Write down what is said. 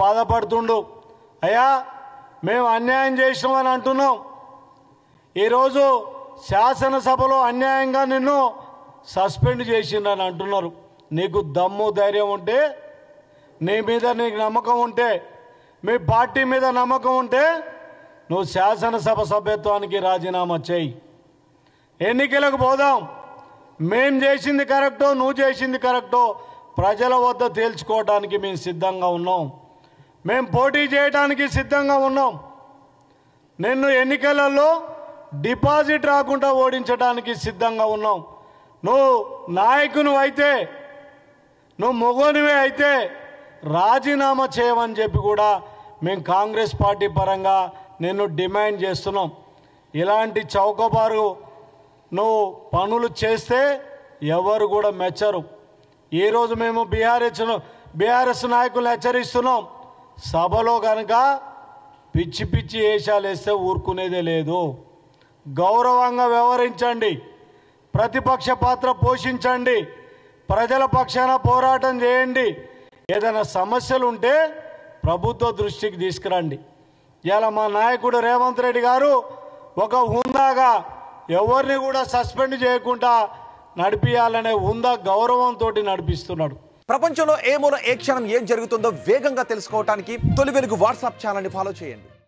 బాధపడుతుండు, అయ్యా మేము అన్యాయం చేసినామని అంటున్నాం. ఈరోజు శాసనసభలో అన్యాయంగా నిన్ను సస్పెండ్ చేసిందని అంటున్నారు. నీకు దమ్ము ధైర్యం ఉంటే, నీ మీద నీకు నమ్మకం ఉంటే, మీ పార్టీ మీద నమ్మకం ఉంటే నువ్వు శాసనసభ సభ్యత్వానికి రాజీనామా చేయి. ఎన్నికలకు పోదాం. మేం చేసింది కరెక్టో నువ్వు చేసింది కరెక్టో ప్రజల వద్ద తేల్చుకోవడానికి మేము సిద్ధంగా ఉన్నాం. మేము పోటీ చేయడానికి సిద్ధంగా ఉన్నాం. నిన్ను ఎన్నికలలో డిపాజిట్ రాకుండా ఓడించడానికి సిద్ధంగా ఉన్నాం. నువ్వు నాయకుని అయితే, నువ్వు మొగోనివే అయితే రాజీనామా చేయమని చెప్పి కూడా మేము కాంగ్రెస్ పార్టీ పరంగా నిన్ను డిమాండ్ చేస్తున్నాం. ఇలాంటి చౌకబారు నువ్వు పనులు చేస్తే ఎవరు కూడా మెచ్చరు. ఈరోజు మేము బీఆర్ఎస్ నాయకులు హెచ్చరిస్తున్నాం, సభలో కనుక పిచ్చి పిచ్చి వేషాలు వేస్తే ఊరుకునేదే లేదు. గౌరవంగా వ్యవహరించండి, ప్రతిపక్ష పాత్ర పోషించండి, ప్రజల పక్షాన పోరాటం చేయండి. ఏదైనా సమస్యలు ఉంటే ప్రభుత్వ దృష్టికి తీసుకురండి. ఇలా మా నాయకుడు రేవంత్ రెడ్డి గారు ఒక హుందాగా ఎవరిని కూడా సస్పెండ్ చేయకుండా నడిపియాలనే హుందా గౌరవంతో నడిపిస్తున్నాడు. ప్రపంచంలో ఏ మూల ఏ క్షణం ఏం జరుగుతుందో వేగంగా తెలుసుకోవడానికి తొలి వెలుగు వాట్సాప్ ఛానల్ని ఫాలో చేయండి.